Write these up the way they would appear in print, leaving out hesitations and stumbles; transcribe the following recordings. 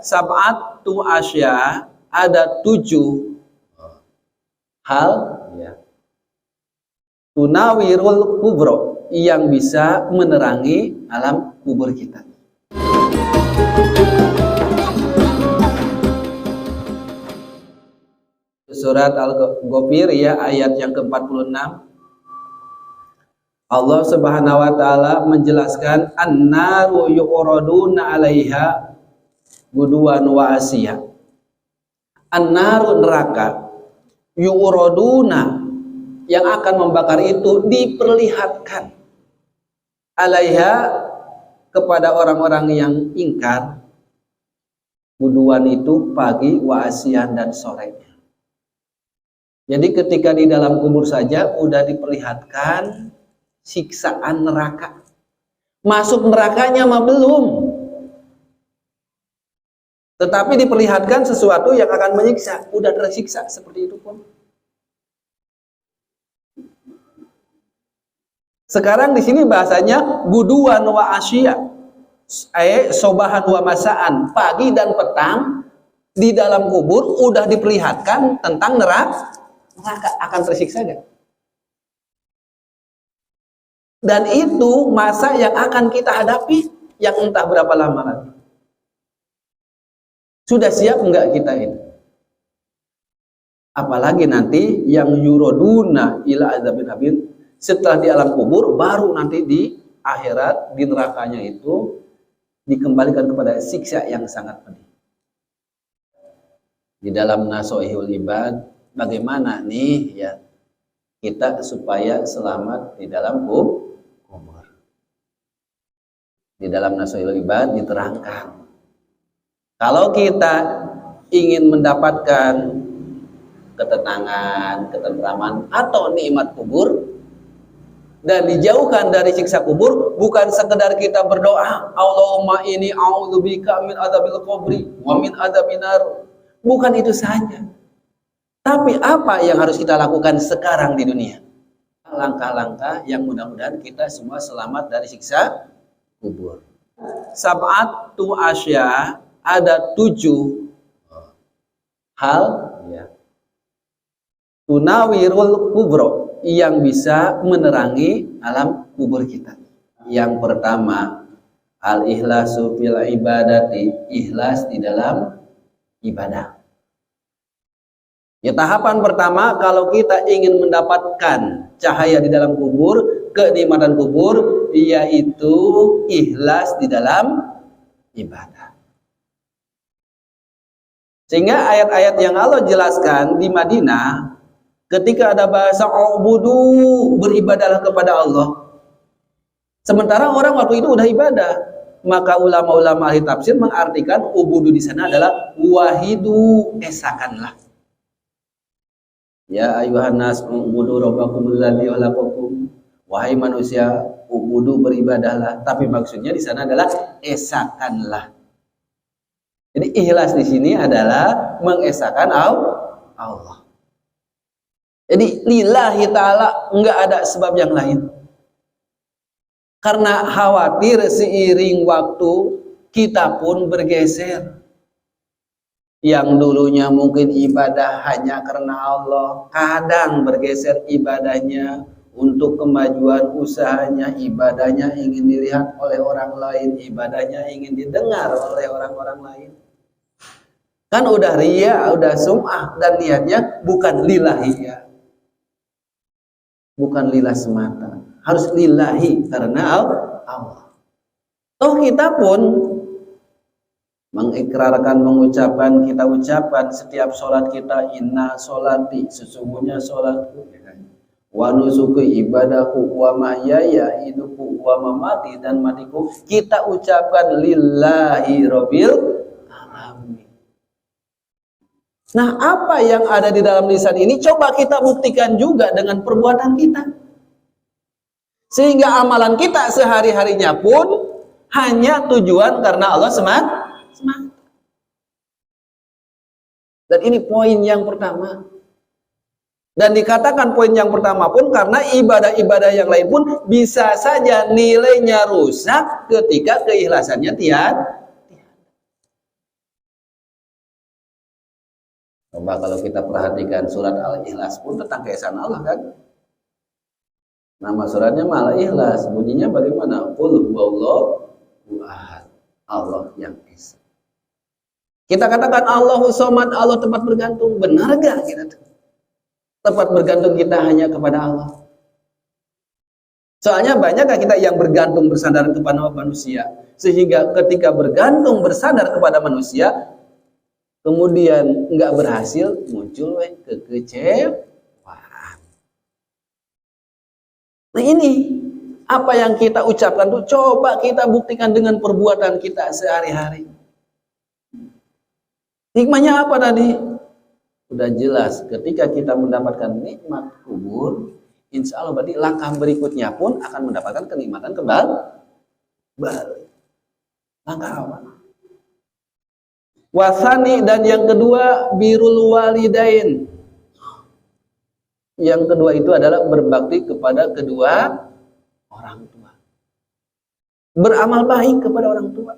sab'atu asya, ada 7 hal ya, tunawirul kubro, yang bisa menerangi alam kubur kita. Surat Al-Ghafir ya, ayat yang ke-46. Allah Subhanahu wa taala menjelaskan an-naru yu'raduna 'alaiha guduwan wa asya. An-naru, neraka, yu'raduna, yang akan membakar itu diperlihatkan, 'alaiha, kepada orang-orang yang ingkar, guduwan itu pagi, wa asyan, dan sorenya. Jadi ketika di dalam kubur saja udah diperlihatkan siksaan neraka. Masuk nerakanya mah belum, tetapi diperlihatkan sesuatu yang akan menyiksa, udah tersiksa seperti itu pun. Sekarang di sini bahasanya guduwan wa asya, sobahan wa masaan, pagi dan petang di dalam kubur udah diperlihatkan tentang neraka akan tersiksa gak? Dan itu masa yang akan kita hadapi, yang entah berapa lama lagi. Sudah siap enggak kita ini? Apalagi nanti yang yuroduna ila azabin habib, setelah di alam kubur, baru nanti di akhirat, di nerakanya itu dikembalikan kepada siksa yang sangat pedih. Di dalam Nasoihul Ibad, bagaimana nih ya kita supaya selamat di dalam kubur? Di dalam Nasoihul Ibad diterangkan, kalau kita ingin mendapatkan ketenangan, ketentraman, atau nikmat kubur dan dijauhkan dari siksa kubur, bukan sekedar kita berdoa, Allahumma inni a'udzubika min adzabil qabri wa min adzabinar. Bukan itu saja. Tapi apa yang harus kita lakukan sekarang di dunia? Langkah-langkah yang mudah-mudahan kita semua selamat dari siksa kubur. Sab'atu asya, ada 7 hal ya, tunawirul kubro, yang bisa menerangi alam kubur kita. Yang pertama, al-ikhlasu fil ibadati, ikhlas di dalam ibadah. Ya, tahapan pertama kalau kita ingin mendapatkan cahaya di dalam kubur, kenikmatan kubur, yaitu ikhlas di dalam ibadah. Sehingga ayat-ayat yang Allah jelaskan di Madinah, ketika ada bahasa ubudu, beribadahlah kepada Allah. Sementara orang waktu itu udah ibadah, maka ulama-ulama ahli tafsir mengartikan ubudu di sana adalah wahidu, esakanlah. Ya ayuhan nas ubudu rabbakumul ladzi khalaqakum, wahai manusia, ubudu, beribadahlah. Tapi maksudnya di sana adalah esakanlah. Jadi ikhlas di sini adalah mengesakan Allah. Jadi lillahi ta'ala, enggak ada sebab yang lain. Karena khawatir seiring waktu kita pun bergeser. Yang dulunya mungkin ibadah hanya karena Allah, kadang bergeser ibadahnya untuk kemajuan usahanya, ibadahnya ingin dilihat oleh orang lain, ibadahnya ingin didengar oleh orang-orang lain. Kan udah riya, udah sum'ah, dan niatnya bukan lillahi ya. Bukan lillah semata, harus lillahi karena Allah. Toh kita pun mengikrarkan, mengucapkan, kita ucapkan setiap sholat kita, inna sholati, sesungguhnya sholatku, wa nusuki, ibadahku, wa mahyaya, hidupku, wa mamati, dan matiku, kita ucapkan lillahi rabbil alamin. Nah, apa yang ada di dalam lisan ini coba kita buktikan juga dengan perbuatan kita, sehingga amalan kita sehari-harinya pun hanya tujuan karena Allah semata. Dan ini poin yang pertama. Dan dikatakan poin yang pertama pun karena ibadah-ibadah yang lain pun bisa saja nilainya rusak ketika keikhlasannya tiada. Coba kalau kita perhatikan surat Al-Ikhlas pun tentang keesaan Allah kan. Nama suratnya malah Ikhlas. Bunyinya bagaimana? Qul huwallahu ahad. Allah yang esa. Kita katakan Allahu somad, Allah tempat bergantung. Benar gak kita? Tempat bergantung kita hanya kepada Allah. Soalnya banyak kita yang bergantung bersandar kepada manusia. Sehingga ketika bergantung bersandar kepada manusia, kemudian nggak berhasil, muncul kekecewaan. Nah ini, apa yang kita ucapkan tuh coba kita buktikan dengan perbuatan kita sehari-hari. Hikmahnya apa tadi? Udah jelas, ketika kita mendapatkan nikmat kubur, insya Allah berarti langkah berikutnya pun akan mendapatkan kenikmatan kembali. Langkah apa? Wasani, dan yang kedua birrul walidain. Yang kedua itu adalah berbakti kepada kedua orang tua. Beramal baik kepada orang tua.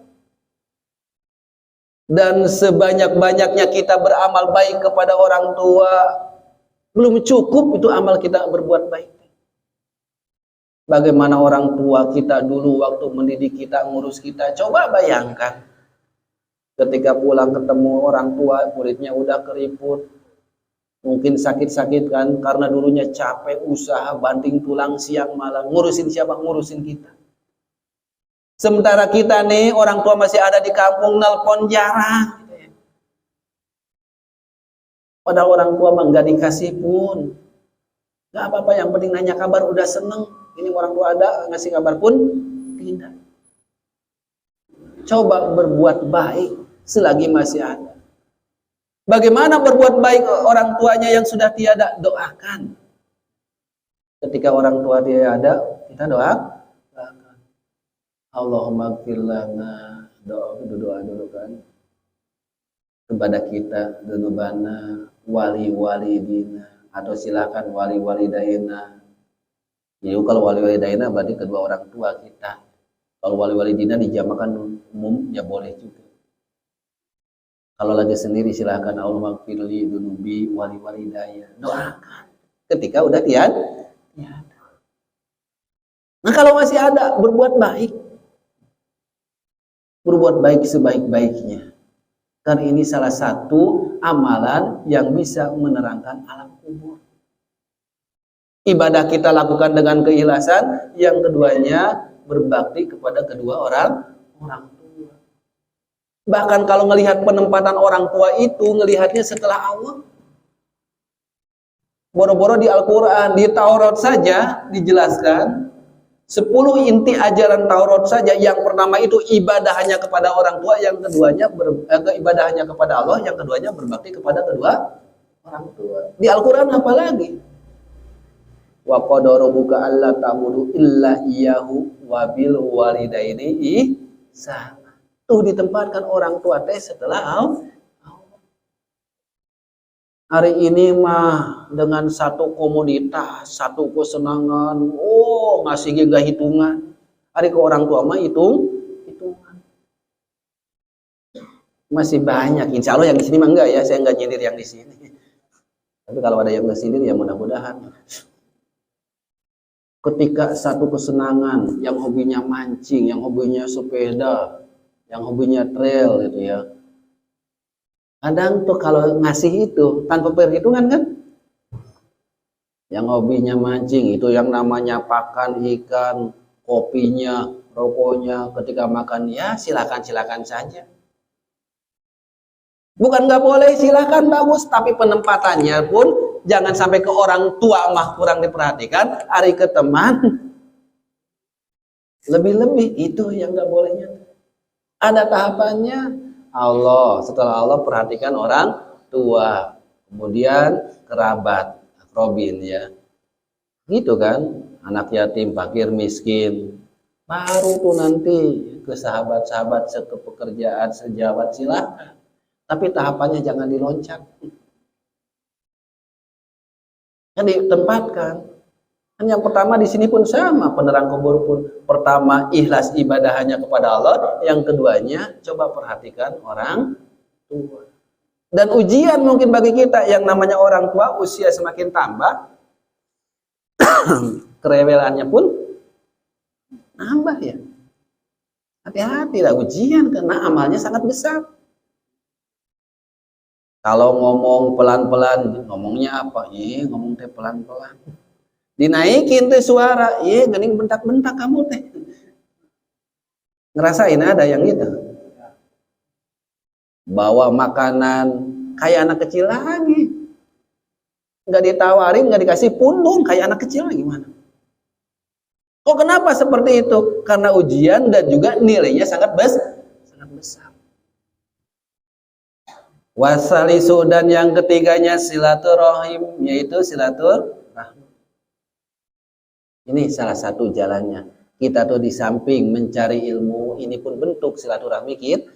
Dan sebanyak-banyaknya kita beramal baik kepada orang tua, belum cukup itu amal kita berbuat baik. Bagaimana orang tua kita dulu waktu mendidik kita, ngurus kita, coba bayangkan. Ketika pulang ketemu orang tua, kulitnya udah keriput, mungkin sakit-sakit kan, karena dulunya capek, usaha, banting tulang siang malam, ngurusin siapa? Ngurusin kita. Sementara kita nih, orang tua masih ada di kampung, nelpon jarang. Padahal orang tua mah nggak dikasih pun. Nggak apa-apa, yang penting nanya kabar udah seneng. Ini orang tua ada, ngasih kabar pun tidak. Coba berbuat baik selagi masih ada. Bagaimana berbuat baik orang tuanya yang sudah tiada? Doakan. Ketika orang tua dia ada, kita doakan. Allahumma gfir lana, doa dulu kan, kepada kita, dzunubana, wali-walidina, atau silakan wali-walidaina. Jadi kalau wali-walidaina berarti kedua orang tua kita. Kalau wali-walidina dijamakan umum, ya boleh juga. Kalau lagi sendiri silakan Allahumma gfirli dzunubi wali-walidaya. Doakan. Ketika udah tiada. Nah kalau masih ada, berbuat baik. Berbuat baik sebaik-baiknya. Karena ini salah satu amalan yang bisa menerangkan alam kubur. Ibadah kita lakukan dengan keikhlasan. Yang keduanya berbakti kepada kedua orang tua. Bahkan kalau melihat penempatan orang tua itu, ngelihatnya setelah Allah. Boro-boro di Al-Quran, di Taurat saja dijelaskan 10 inti ajaran Taurat saja. Yang pertama itu ibadah hanya kepada orang tua, yang keduanya ibadah hanya kepada Allah, yang keduanya berbakti kepada kedua orang tua. Di Al-Quran apa lagi? Wa qadara rabbuka alla ta'budu illa iyyahu wa bil walidaini ihsana. Tuh ditempatkan orang tua teh setelah Allah. Hari ini mah dengan satu komoditas, satu kesenangan, ngasih gak hitungan. Hari ke orang tua mah hitungan. Masih banyak, insya Allah yang di sini mah enggak ya, saya enggak nyindir yang di sini. Tapi kalau ada yang tersindir ya mudah-mudahan. Ketika satu kesenangan, yang hobinya mancing, yang hobinya sepeda, yang hobinya trail gitu ya. Kadang tuh kalau ngasih itu tanpa perhitungan kan. Yang hobinya mancing itu yang namanya pakan ikan, kopinya, rokoknya, ketika makan ya silakan saja. Bukan nggak boleh, silakan bagus, tapi penempatannya pun jangan sampai ke orang tua mah kurang diperhatikan, hari ke teman lebih-lebih itu yang nggak bolehnya. Ada tahapannya. Allah, setelah Allah perhatikan orang tua, kemudian kerabat, akrobin ya, gitu kan, anak yatim, fakir, miskin, baru tuh nanti ke sahabat-sahabat, sepekerjaan, sejawat, silakan, tapi tahapannya jangan diloncat, kan ditempatkan. Kan yang pertama di sini pun sama, penerang kubur pun pertama ikhlas ibadah hanya kepada Allah, yang keduanya coba perhatikan orang tua. Dan ujian mungkin bagi kita yang namanya orang tua, usia semakin tambah, kerewelannya pun nambah ya. Hati-hati lah ujian karena amalnya sangat besar. Kalau ngomong pelan-pelan, ngomongnya apa? Iya, ngomong teh pelan-pelan. Dinaikin teh suara, iya gening bentak-bentak kamu teh. Ngerasain ada yang gitu. Bawa makanan kayak anak kecil lagi. Nggak ditawarin, nggak dikasih pundung kayak anak kecil lagi gimana? Kok kenapa seperti itu? Karena ujian dan juga nilainya sangat besar. Wasalisu dan yang ketiganya silaturahim, yaitu silaturahim. Ini salah satu jalannya. Kita tuh di samping mencari ilmu, ini pun bentuk silaturahmi kita.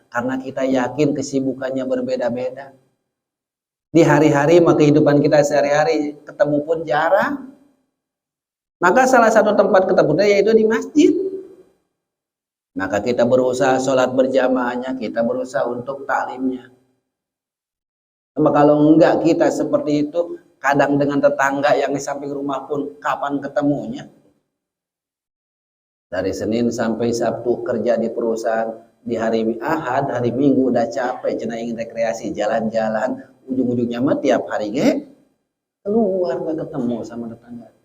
Karena kita yakin kesibukannya berbeda-beda. Di hari-hari maka kehidupan kita sehari-hari ketemu pun jarang. Maka salah satu tempat ketemu yaitu di masjid. Maka kita berusaha sholat berjamaahnya, kita berusaha untuk taklimnya. Kalau enggak kita seperti itu, kadang dengan tetangga yang di samping rumah pun kapan ketemunya? Dari Senin sampai Sabtu kerja di perusahaan, di hari Ahad, hari Minggu udah capek, cina ingin rekreasi, jalan-jalan, ujung-ujungnya mah tiap hari keluar gak ketemu sama tetangga.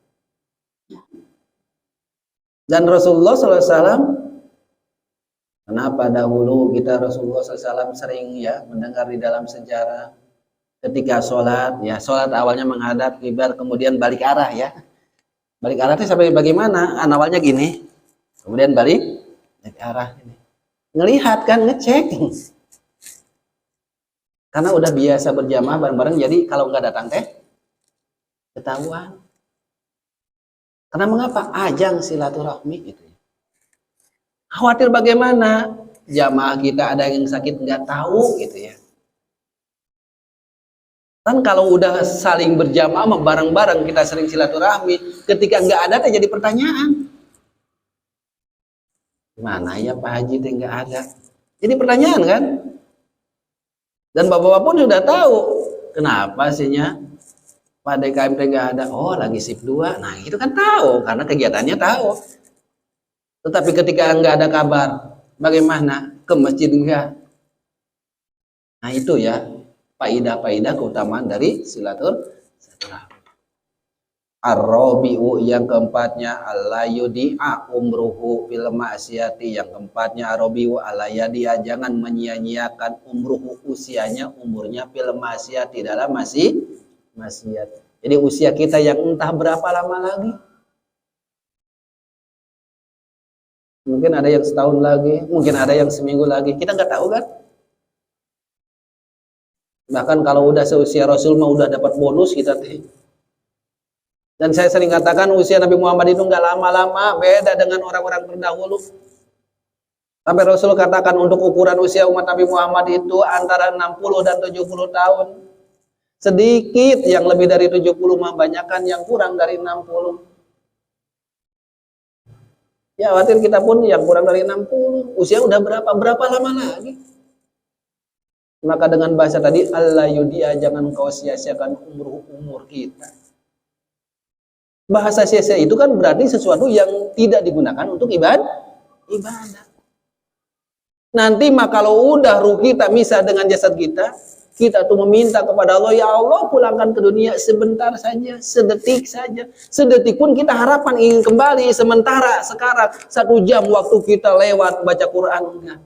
Dan Rasulullah SAW, kenapa dahulu kita Rasulullah SAW sering ya mendengar di dalam sejarah ketika sholat, ya sholat awalnya menghadap kiblat, kemudian balik arah ya. Balik arah itu sampai bagaimana? Awalnya gini, kemudian balik arah ini. Ngelihat kan, ngecek. Karena udah biasa berjamaah bareng-bareng, jadi kalau nggak datang teh ketahuan. Karena mengapa? Ajang silaturahmi gitu. Khawatir bagaimana jamaah kita ada yang sakit nggak tahu gitu ya. Kan kalau udah saling berjamaah bareng-bareng kita sering silaturahmi, ketika nggak ada teh jadi pertanyaan. Mana ya Pak Haji teh nggak ada? Jadi pertanyaan kan? Dan bapak-bapak pun sudah tahu kenapa sihnya Pak DKM teh nggak ada. Oh lagi shift 2. Nah itu kan tahu karena kegiatannya tahu. Tetapi ketika nggak ada kabar, bagaimana? Ke masjid enggak? Nah itu ya faidah-faidah keutamaan dari silaturahmi. Ar-rabi'u yang keempatnya allayudi'a umruhu fil ma'siyati, yang keempatnya ar-rabi'u allayadi'a jangan menyia-nyiakan umruhu usianya, umurnya fil ma'siyati dalam maksiat. Jadi usia kita yang entah berapa lama lagi. Mungkin ada yang setahun lagi, mungkin ada yang seminggu lagi, kita nggak tahu kan. Bahkan kalau udah seusia Rasul mah udah dapat bonus kita teh. Dan saya sering katakan usia Nabi Muhammad itu nggak lama-lama, beda dengan orang-orang terdahulu. Sampai Rasul katakan untuk ukuran usia umat Nabi Muhammad itu antara 60 dan 70 tahun. Sedikit yang lebih dari 70 mah, banyakan yang kurang dari 60. Ya khawatir kita pun yang kurang dari 60. Usia udah berapa lama lagi? Maka dengan bahasa tadi Allah yudia, jangan kau sia-siakan umur kita. Bahasa sia-sia itu kan berarti sesuatu yang tidak digunakan untuk ibadah. Nanti mah kalau udah ruh kita misah dengan jasad kita, kita tuh meminta kepada Allah, ya Allah pulangkan ke dunia sebentar saja, sedetik saja. Sedetik pun kita harapan ingin kembali, sementara sekarang 1 jam waktu kita lewat baca Quran enggak.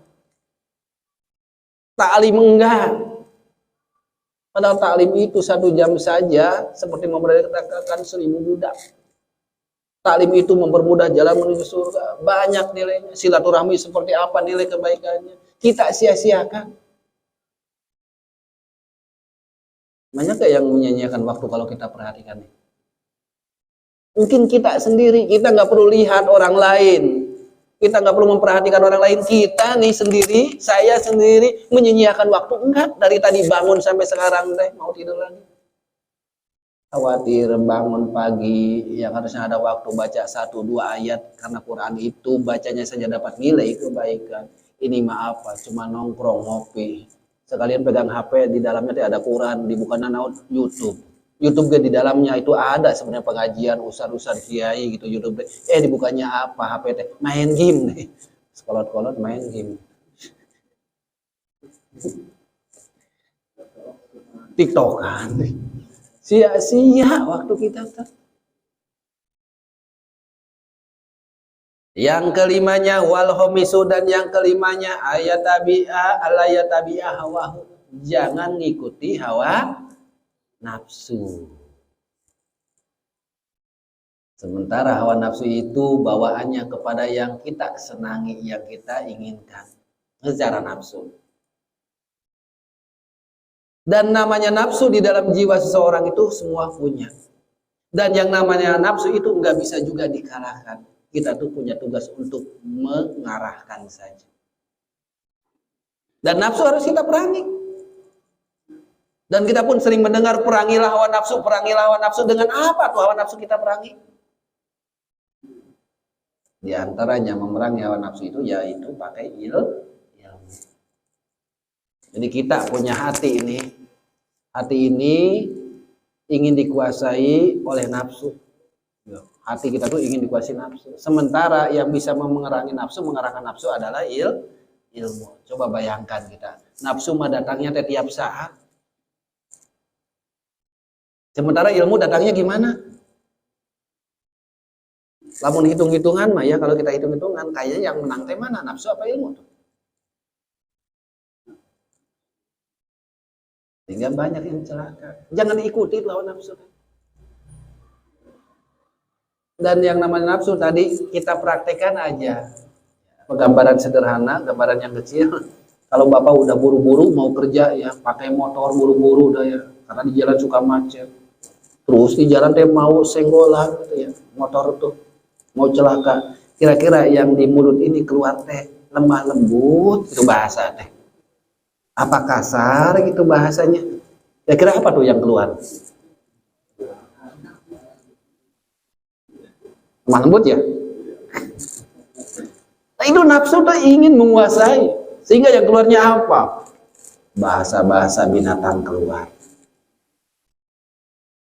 Ta'lim enggak. Padahal ta'lim itu 1 jam saja seperti memerdekakan 1000 budak. Ta'lim itu mempermudah jalan menuju surga. Banyak nilainya. Silaturahmi seperti apa nilai kebaikannya. Kita sia-siakan. Banyak yang menyanyiakan waktu kalau kita perhatikan. Mungkin kita sendiri, kita nggak perlu lihat orang lain. Kita nggak perlu memperhatikan orang lain. Kita nih sendiri, saya sendiri menyanyiakan waktu. Enggak, dari tadi bangun sampai sekarang deh mau tidur lagi. Khawatir bangun pagi yang harusnya ada waktu baca 1-2 ayat karena Quran itu bacanya saja dapat nilai kebaikan. Ini maaf, cuma nongkrong ngopi sekalian pegang HP, di dalamnya teh ada Quran, dibuka naon YouTube. YouTube di dalamnya itu ada sebenarnya pengajian ustaz-ustaz kiai gitu YouTube. Dibukanya apa HP teh? Main game nih. Sekolot-kolot main game. TikTokan. Sia-sia waktu kita tuh. Yang kelimanya wal homisu, dan yang kelimanya ayatabi'a alayatabi'a hawahu. Jangan ngikuti hawa nafsu. Sementara hawa nafsu itu bawaannya kepada yang kita senangi, yang kita inginkan secara nafsu. Dan namanya nafsu di dalam jiwa seseorang itu semua punya. Dan yang namanya nafsu itu nggak bisa juga dikalahkan. Kita tuh punya tugas untuk mengarahkan saja. Dan nafsu harus kita perangi. Dan kita pun sering mendengar perangilah hawa nafsu, perangilah hawa nafsu. Dengan apa tuh hawa nafsu kita perangi? Di antaranya memerangi hawa nafsu itu yaitu pakai ilmu. Jadi kita punya hati ini. Hati ini ingin dikuasai oleh nafsu. Hati kita tuh ingin dikuasai nafsu. Sementara yang bisa mengerangi nafsu, mengarahkan nafsu adalah ilmu. Coba bayangkan kita. Nafsu mah datangnya tiap saat. Sementara ilmu datangnya gimana? Lamun hitung-hitungan mah ya, kalau kita hitung-hitungan kayaknya yang menang teh mana? Nafsu apa ilmu tuh? Sehingga banyak yang celaka. Jangan ikuti lawan nafsu. Dan yang namanya nafsu tadi kita praktekkan aja. Gambaran sederhana, gambaran yang kecil. Kalau bapak udah buru-buru mau kerja ya, pakai motor buru-buru udah ya, karena di jalan suka macet. Terus di jalan teh mau senggolan gitu ya, motor tuh mau celaka. Kira-kira yang di mulut ini keluar teh lemah lembut, itu bahasa teh. Apa kasar gitu bahasanya? Kira-kira apa tuh yang keluar? Lemah lembut ya? Nah itu nafsu tuh ingin menguasai. Sehingga yang keluarnya apa? Bahasa-bahasa binatang keluar.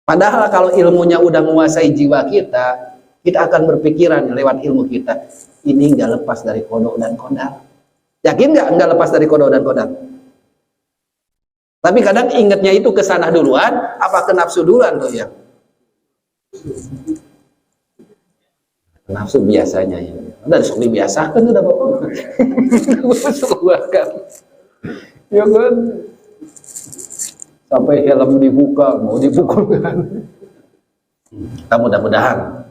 Padahal kalau ilmunya udah menguasai jiwa kita, kita akan berpikiran lewat ilmu kita. Ini nggak lepas dari kodok dan kodar. Yakin nggak lepas dari kodok dan kodar? Tapi kadang ingatnya itu ke sana duluan, apa ke nafsu duluan tuh ya? Nafsu biasanya ya. Udah sok dibiasakan udah bapak. Ya kan? Sampai helm dibuka, mau dipukul kan? Kita mudah-mudahan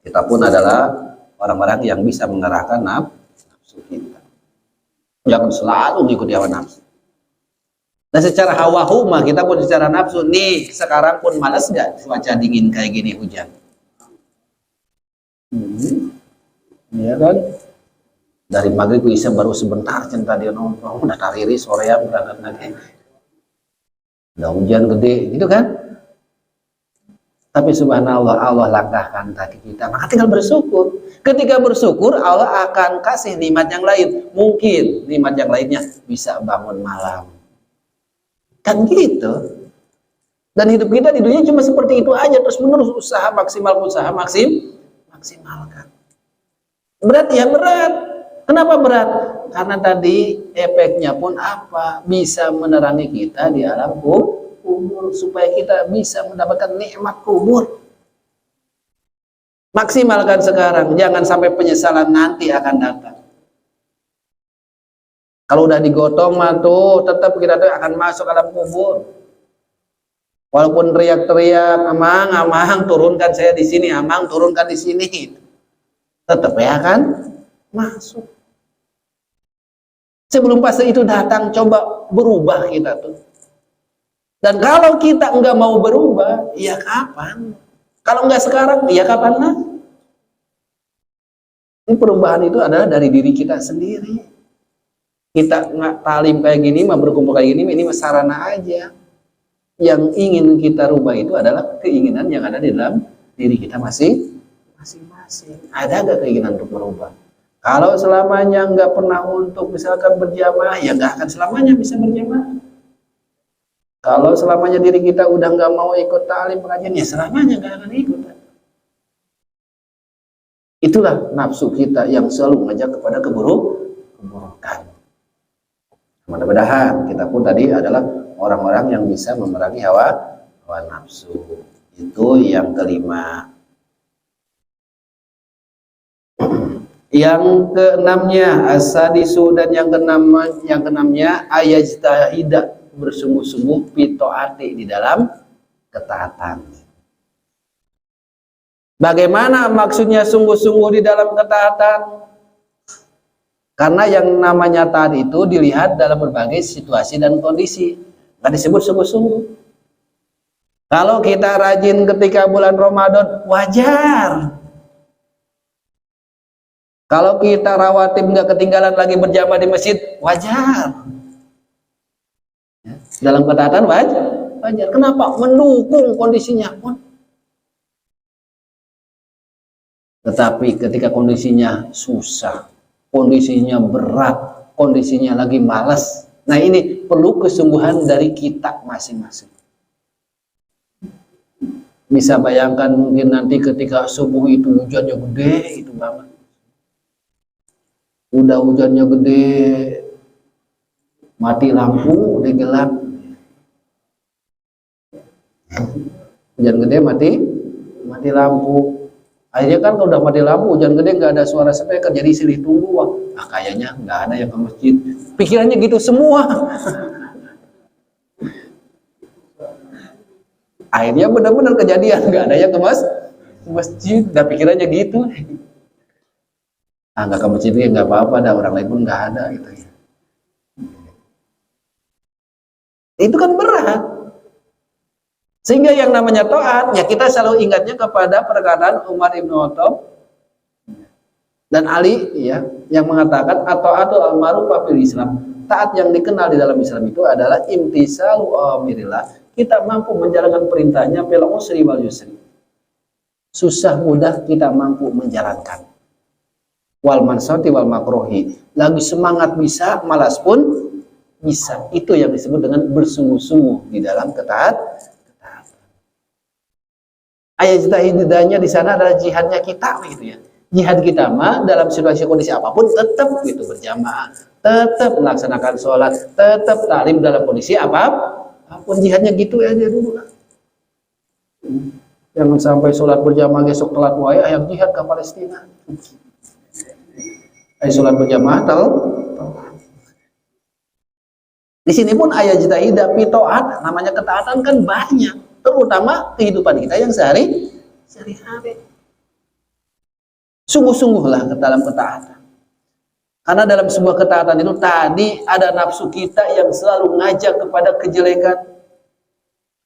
kita pun adalah orang-orang yang bisa mengarahkan nafsu kita. Jangan selalu mengikuti hawa nafsu. Nah secara hawa huma kita pun secara nafsu nih sekarang pun malas nggak cuaca dingin kayak gini hujan? Iya kan? Dari maghrib bisa baru sebentar cinta dia nongkrong udah tariri sore ya berangkat lagi. Udah hujan gede gitu kan? Tapi subhanallah Allah langkahkan kaki kita, maka tinggal bersyukur. Ketika bersyukur Allah akan kasih nikmat yang lain. Mungkin nikmat yang lainnya bisa bangun malam. Kan gitu. Dan hidup kita di dunia cuma seperti itu aja, terus menerus usaha maksimalkan. Berat ya berat. Kenapa berat? Karena tadi efeknya pun apa? Bisa menerangi kita di alam kubur supaya kita bisa mendapatkan nikmat kubur. Maksimalkan sekarang, jangan sampai penyesalan nanti akan datang. Kalau udah digotong mah tuh tetap kita tuh akan masuk alam kubur. Walaupun teriak-teriak, amang turunkan saya di sini, amang turunkan di sini. Tetap ya kan masuk. Sebelum fase itu datang, coba berubah kita tuh. Dan kalau kita enggak mau berubah, ya kapan? Kalau enggak sekarang, ya kapan lagi? Ini perubahan itu adalah dari diri kita sendiri. Kita nggak talim kayak gini, mah berkumpul kayak gini, ini mah sarana aja. Yang ingin kita rubah itu adalah keinginan yang ada di dalam diri kita masing-masing. Ada nggak keinginan untuk berubah? Kalau selamanya nggak pernah untuk misalkan berjamaah, ya nggak akan selamanya bisa berjamaah. Kalau selamanya diri kita udah nggak mau ikut ta'lim pengajian, ya selamanya nggak akan ikut. Itulah nafsu kita yang selalu mengajak kepada keburukan. Mudah-mudahan kita pun tadi adalah orang-orang yang bisa memerangi hawa nafsu. Itu yang kelima. Yang keenamnya asadisu, dan yang keenamnya ayajtahida, bersungguh-sungguh pitoati di dalam ketaatan. Bagaimana maksudnya sungguh-sungguh di dalam ketaatan? Karena yang namanya taat itu dilihat dalam berbagai situasi dan kondisi, nggak disebut sungguh-sungguh. Kalau kita rajin ketika bulan Ramadan, wajar. Kalau kita rawatib nggak ketinggalan lagi berjamaah di masjid, wajar. Dalam ketaatan wajar. Kenapa? Mendukung kondisinya pun. Tetapi ketika kondisinya susah, kondisinya berat, kondisinya lagi malas, nah ini perlu kesungguhan dari kita masing-masing. Bisa bayangkan mungkin nanti ketika subuh itu hujannya gede, itu banget. Udah hujannya gede, mati lampu, udah gelap. Hujan gede mati lampu. Akhirnya kan kalau udah mati lampu, hujan gede nggak ada suara speaker, jadi silih tunggu. Wah, kayaknya nggak ada yang ke masjid. Pikirannya gitu semua. Akhirnya benar-benar kejadian, nggak ada yang ke masjid. Dah pikirannya gitu. Nggak ke masjid ya nggak apa-apa, dah orang lain pun nggak ada gitu ya. Itu kan berat. Sehingga yang namanya taat, ya kita selalu ingatnya kepada perkataan Umar ibn Khattab dan Ali ya, yang mengatakan at-ta'atul al-ma'rufah fil Islam. Taat yang dikenal di dalam Islam itu adalah imtisalu awamirillah. Kita mampu menjalankan perintahnya fil usri wal yusri. Susah mudah kita mampu menjalankan. Wal mansati wal makruhi. Lagi semangat bisa, malas pun bisa. Itu yang disebut dengan bersungguh-sungguh di dalam ketaatan. Ayat jihadnya di sana adalah jihadnya kita gitu ya. Jihad kita mah dalam situasi kondisi apapun tetap gitu berjamaah, tetap melaksanakan sholat, tetap talim dalam kondisi apapun. Jihadnya gitu aja dulu lah. Jangan sampai sholat berjamaah besok telat wae ayam jihad ke Palestina. Sholat berjamaah di sini pun ayat jihad pitoat, namanya ketaatan kan banyak. Terutama kehidupan kita yang sehari-hari. Sungguh-sungguhlah ke dalam ketaatan. Karena dalam sebuah ketaatan itu tadi ada nafsu kita yang selalu ngajak kepada kejelekan.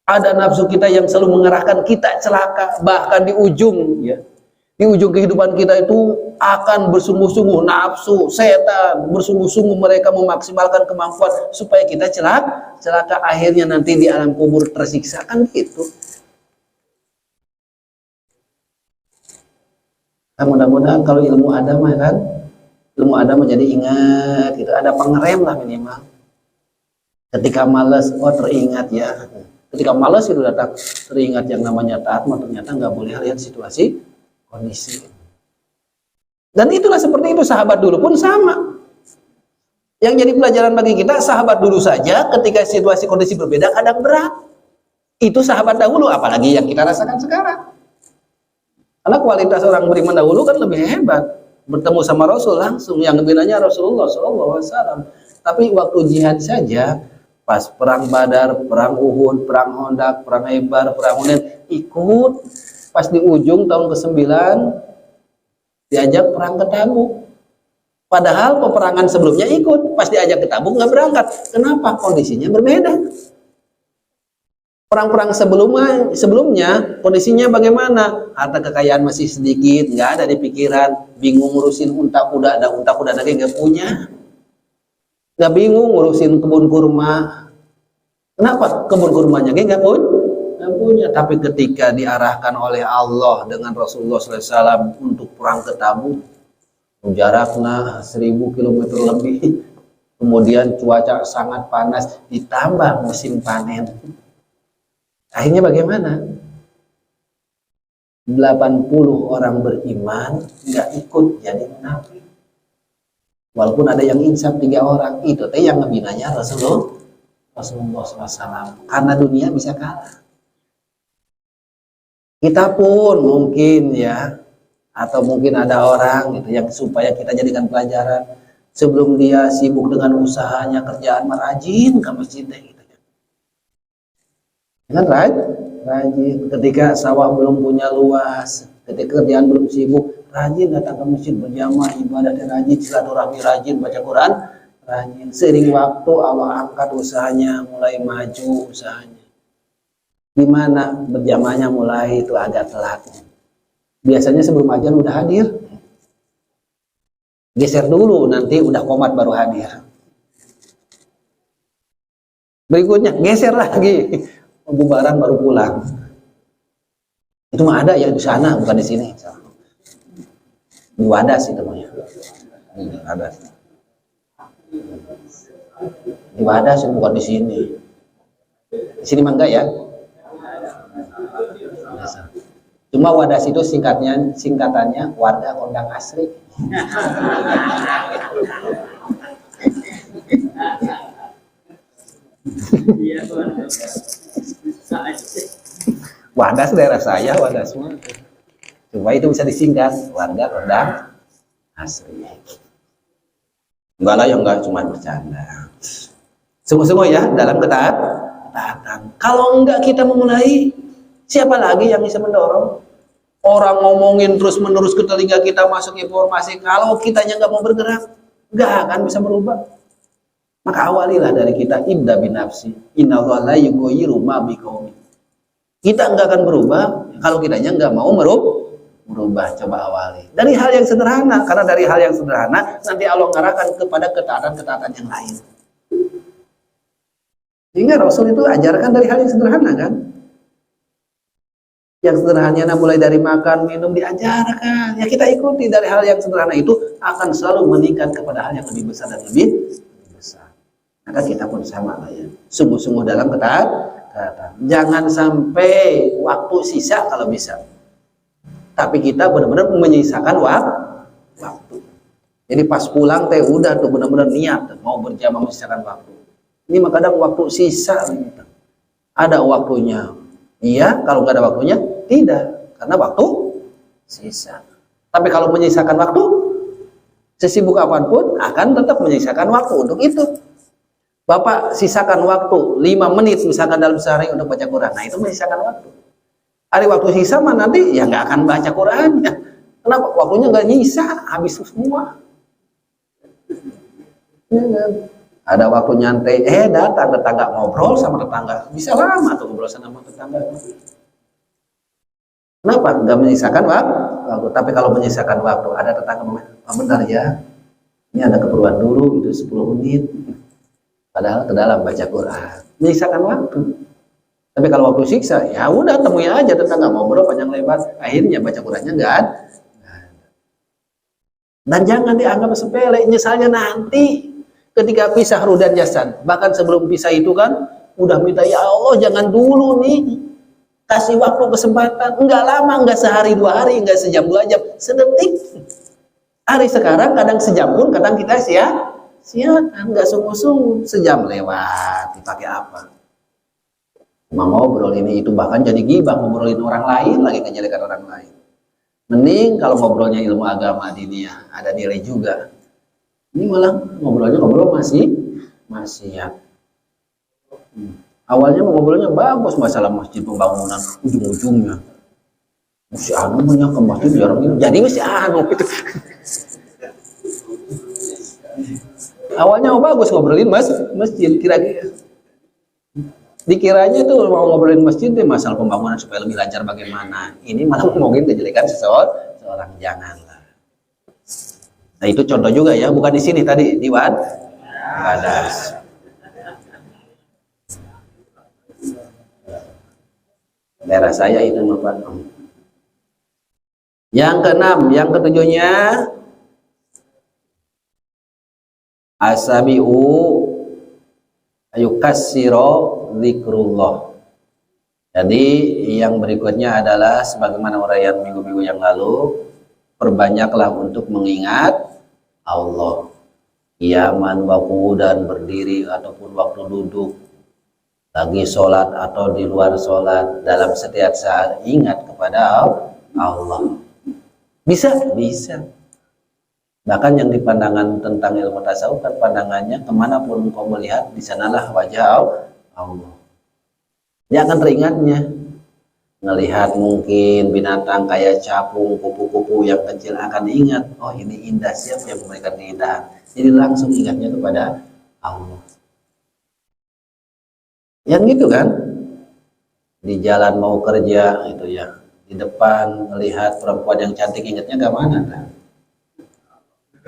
Ada nafsu kita yang selalu mengarahkan kita celaka. Bahkan di ujung kehidupan kita itu akan bersungguh-sungguh nafsu, setan, bersungguh-sungguh mereka memaksimalkan kemampuan supaya kita celaka, akhirnya nanti di alam kubur tersiksa, kan gitu. Nah, mudah-mudahan kalau ilmu ada jadi ingat gitu, ada pengerem lah minimal. Ketika malas, teringat ya. Ketika malas itu datang, teringat yang namanya taat, ternyata nggak boleh lihat situasi kondisi. Dan itulah seperti itu, sahabat dulu pun sama. Yang jadi pelajaran bagi kita, sahabat dulu saja ketika situasi kondisi berbeda kadang berat. Itu sahabat dahulu, apalagi yang kita rasakan sekarang. Karena kualitas orang beriman dahulu kan lebih hebat. Bertemu sama Rasul langsung, yang gebinanya Rasulullah SAW. Tapi waktu jihad saja, pas perang Badar, perang Uhud, perang Hondak, perang Ebar, perang Hunain, ikut. Pas di ujung tahun ke-9 diajak perang ke Tabuk. Padahal peperangan sebelumnya ikut, pas diajak ke Tabuk nggak berangkat. Kenapa? Kondisinya berbeda. Perang-perang sebelumnya kondisinya bagaimana? Harta kekayaan masih sedikit, nggak ada di pikiran, bingung ngurusin unta kuda, ada unta kuda lagi nggak punya. Nggak bingung ngurusin kebun kurma. Kenapa? Kebun kurmanya nggak punya. Tapi ketika diarahkan oleh Allah dengan Rasulullah SAW untuk perang ke Tabuk, jaraknya 1000 km lebih, kemudian cuaca sangat panas, ditambah musim panen. Akhirnya bagaimana? 80 orang beriman nggak ikut jadi munafik. Walaupun ada yang insaf 3 orang, itu teh yang ngebinanya Rasulullah SAW. Karena dunia bisa kalah. Kita pun mungkin ya, atau mungkin ada orang gitu yang supaya kita jadikan pelajaran, sebelum dia sibuk dengan usahanya, kerjaan merajin ke masjid gitu. Kan rajin. Ketika sawah belum punya luas, ketika kerjaan belum sibuk, rajin datang ke masjid berjamaah, ibadah rajin, silaturahmi rajin, baca Quran rajin. Seiring waktu Allah angkat usahanya, mulai maju usahanya. Gimana berjamaahnya mulai itu agak telat. Biasanya sebelum ajan udah hadir. Geser dulu, nanti udah qomat baru hadir. Berikutnya geser lagi, bubaran baru pulang. Itu mah ada ya di sana, bukan di sini. Di Wadas itu mah ya. Ada. Di Wadas bukan di sini. Di sini mah enggak ya. Cuma Wadas itu singkatannya warga kondang asri. Wadas daerah saya, Wadas mah. Cuma itu bisa disingkat warga kondang asri. Enggak lah, yang enggak cuma bercanda. Sungguh-sungguh ya dalam ketaatan. Kalau enggak kita memulai, siapa lagi yang bisa mendorong? Orang ngomongin terus-menerus ke telinga kita masuk informasi, kalau kitanya nggak mau bergerak, nggak akan bisa berubah. Maka awalilah dari kita, ibda binafsi, innallaha la yughayyiru ma biqaumin. Kita nggak akan berubah kalau kitanya nggak mau merubah. Coba awali dari hal yang sederhana, karena dari hal yang sederhana nanti Allah ngarahkan kepada ketaatan-ketaatan yang lain. Sehingga Rasul itu ajarkan dari hal yang sederhana kan. Yang sederhananya mulai dari makan, minum diajarkan. Ya kita ikuti dari hal yang sederhana itu akan selalu meningkat kepada hal yang lebih besar dan lebih besar. Maka kita pun sama lah ya. Sungguh-sungguh dalam ketaatan. Jangan sampai waktu sisa kalau bisa. Tapi kita benar-benar menyisakan waktu. Jadi pas pulang teh udah tuh benar-benar niat mau berjamaah menyisakan waktu. Ini mah kadang waktu sisa gitu. Ada waktunya. Iya, kalau nggak ada waktunya, tidak. Karena waktu sisa. Tapi kalau menyisakan waktu, sesibuk apapun akan tetap menyisakan waktu untuk itu. Bapak sisakan waktu 5 menit misalkan dalam sehari untuk baca Quran. Nah itu menyisakan waktu. Ada waktu sisa mah nanti ya nggak akan baca Qurannya. Kenapa? Waktunya nggak nyisa, habis semua. Ya, kan? Ada waktu nyantai, datang tetangga ngobrol sama tetangga. Bisa lama tuh ngobrol sama tetangga. Kenapa? Nggak menyisakan waktu. Tapi kalau menyisakan waktu, ada tetangga bentar ya. Ini ada keperluan dulu, itu 10 menit. Padahal ke dalam baca Quran. Menyisakan waktu. Tapi kalau waktu siksa, ya udah temui aja tetangga ngobrol panjang lebar. Akhirnya baca Qurannya nggak ada. Dan jangan dianggap sepele, nyesalnya nanti. Ketika pisah ruh dan jasad, bahkan sebelum pisah itu kan udah minta ya Allah jangan dulu nih, kasih waktu kesempatan, enggak lama, enggak sehari 2 hari, enggak sejam 2 jam, sedetik. Hari sekarang kadang sejam pun kadang kita sia-siakan, enggak sungguh-sungguh, sejam lewat dipakai apa? Cuma ngobrol ini itu, bahkan jadi gibah ngobrolin orang lain lagi, ngejelekan orang lain. Mending kalau ngobrolnya ilmu agama diniyah, ada nilai juga. Ini malah ngobrol masih ya. Awalnya ngobrolnya bagus masalah masjid pembangunan, ujung-ujungnya masih banyak ke masjid jarang ini. Jadi masih gitu. Awalnya bagus ngobrolin masjid, kira-kira dikiranya tuh mau ngobrolin masjid deh masalah pembangunan supaya lebih lancar bagaimana. Ini malah ngomongin kejelekan seseorang, janganlah. Nah itu contoh juga ya, bukan di sini tadi di Wadas. Daerah saya itu Pak. Yang keenam, yang ketujuhnya Asabi'u ayukassiro zikrullah. Jadi yang berikutnya adalah sebagaimana uraian minggu-minggu yang lalu, perbanyaklah untuk mengingat Allah. Qiyaman wa qu'udan, berdiri ataupun waktu duduk, lagi sholat atau di luar sholat, dalam setiap saat ingat kepada Allah. Bisa? Bisa. Bahkan yang dipandangan tentang ilmu tasawuf kan pandangannya kemanapun kau melihat, di sanalah wajah Allah. Dia akan teringatnya. Ngelihat mungkin binatang kayak capung, kupu-kupu yang kecil, akan ingat, oh ini indah, siapa yang memberikan keindahan. Jadi langsung ingatnya kepada Allah. Yang gitu kan, di jalan mau kerja itu ya, di depan melihat perempuan yang cantik, ingatnya ke mana kan?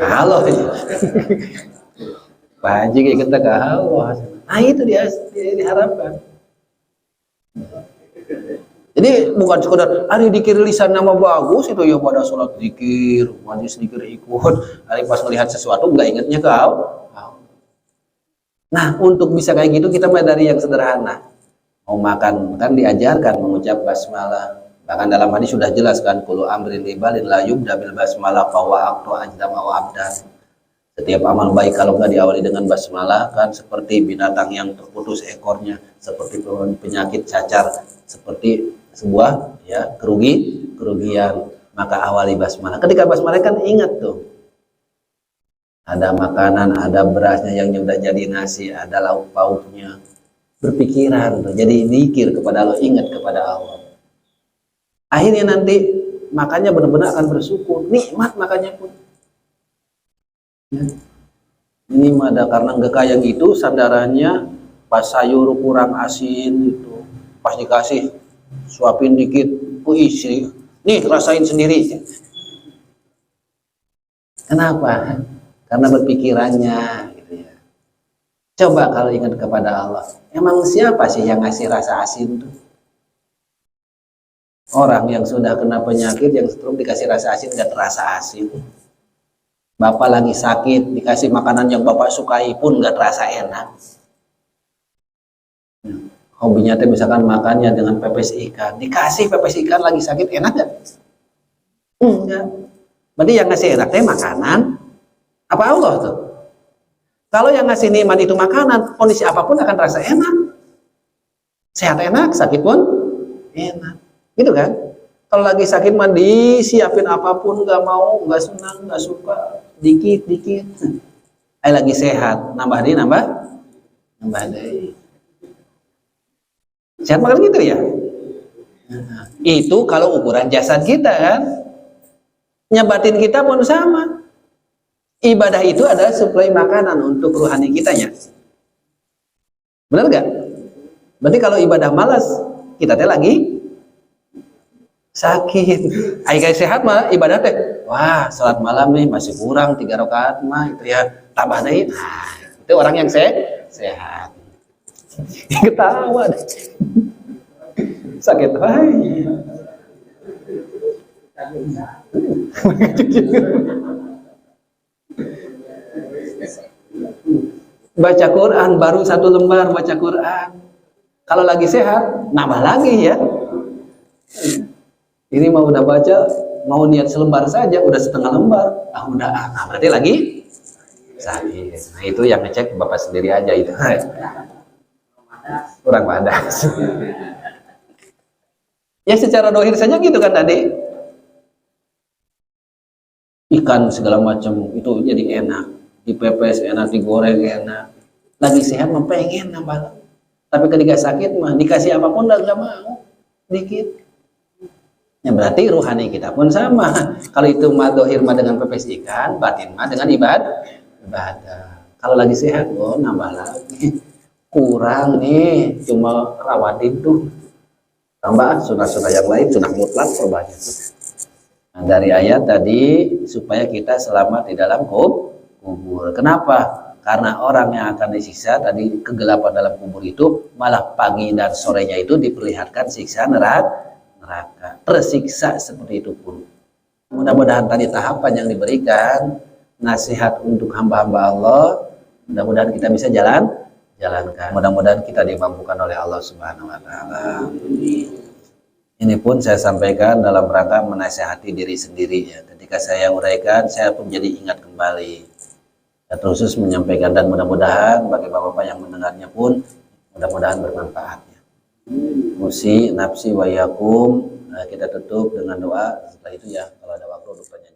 Halo ya. Pak Haji kita ke Allah. Nah itu dia diharapkan. Jadi bukan sekedar hari dikir lisan nama bagus itu ya, pada sholat zikir, majlis zikir ikut, hari pas melihat sesuatu nggak ingatnya kau. Nah untuk bisa kayak gitu kita mulai dari yang sederhana. Mau makan kan diajarkan mengucap basmalah. Bahkan dalam hadis sudah jelas kan, kullu amrin libalin la yubda bil basmalah fa wa aqta ajdam wa abdan. Setiap amal baik kalau nggak diawali dengan basmalah kan seperti binatang yang terputus ekornya, seperti penyakit cacar, seperti sebuah ya kerugian. Maka awali basmalah. Ketika basmalah kan ingat tuh, ada makanan, ada berasnya yang sudah jadi nasi, ada lauk pauknya, berpikiran tuh, jadi zikir kepada Allah, ingat kepada Allah. Akhirnya nanti makannya benar-benar akan bersyukur, nikmat makannya pun. Ya. Ini ada karena nggak kayak gitu sandarannya, pas sayur kurang asin itu, pas dikasih suapin dikit, isi, nih rasain sendiri. Kenapa? Karena berpikirannya gitu ya. Coba kalau ingat kepada Allah, emang siapa sih yang ngasih rasa asin tuh? Orang yang sudah kena penyakit, yang stroke, dikasih rasa asin gak terasa asin. Bapak lagi sakit, dikasih makanan yang bapak sukai pun gak terasa enak. Hobinya tuh misalkan makannya dengan pepes ikan, dikasih pepes ikan lagi sakit, enak gak? Enggak. Berarti yang ngasih enak teh makanan apa Allah tuh? Kalau yang ngasih nikmat itu makanan, kondisi apapun akan terasa enak. Sehat enak, sakit pun enak. Gitu kan? Kalau lagi sakit mah disiapin apapun, nggak mau, nggak senang, nggak suka, dikit. Lagi sehat, nambah deh. Sehat makan gitu ya? Itu kalau ukuran jasad kita kan, nyebatin kita pun sama. Ibadah itu adalah suplai makanan untuk rohani kitanya. Benar nggak? Berarti kalau ibadah malas, kita teh lagi sakit. Kayak sehat mah ibadah teh, wah salat malam nih masih kurang 3 rakaat mah itu ya, tambah deh. Nah, itu orang yang sehat. Ketawa deh. Sakit wae. Baca Quran baru 1 lembar baca Quran. Kalau lagi sehat nambah lagi ya. Ini mau udah baca, mau niat selembar saja udah setengah lembar. Nah berarti lagi sakit. Nah itu yang ngecek bapak sendiri aja itu. Kurang padas. Ya secara dohir saja gitu kan tadi. Ikan segala macam itu jadi enak, dipepes enak, digoreng enak. Lagi sehat mah pengen nambah. Tapi ketika sakit mah dikasih apapun nggak mau, dikit. Ya berarti ruhani kita pun sama. Kalau itu mah dohir mah dengan pepes ikan, batin mah dengan ibadah. Kalau lagi sehat, nambah lagi. Kurang nih, cuma rawatin tuh. Tambah sunah-sunah yang lain, sunah mutlak perbanyak. Nah, dari ayat tadi supaya kita selamat di dalam kubur. Kenapa? Karena orang yang akan disiksa tadi kegelapan dalam kubur itu, malah pagi dan sorenya itu diperlihatkan siksa neraka. Tersiksa seperti itu pun. Mudah-mudahan tadi tahapan yang diberikan nasihat untuk hamba-hamba Allah Mudah-mudahan kita bisa jalankan. Mudah-mudahan kita dimampukan oleh Allah Subhanahu wa taala. Ini pun saya sampaikan dalam rangka menasihati diri sendiri ya. Ketika saya uraikan, saya pun jadi ingat kembali. Dan khusus menyampaikan, dan mudah-mudahan bagi bapak-bapak yang mendengarnya pun mudah-mudahan bermanfaat ya. Usi nafsi wa yakum. Nah, kita tutup dengan doa. Setelah itu ya kalau ada waktu untuk tanya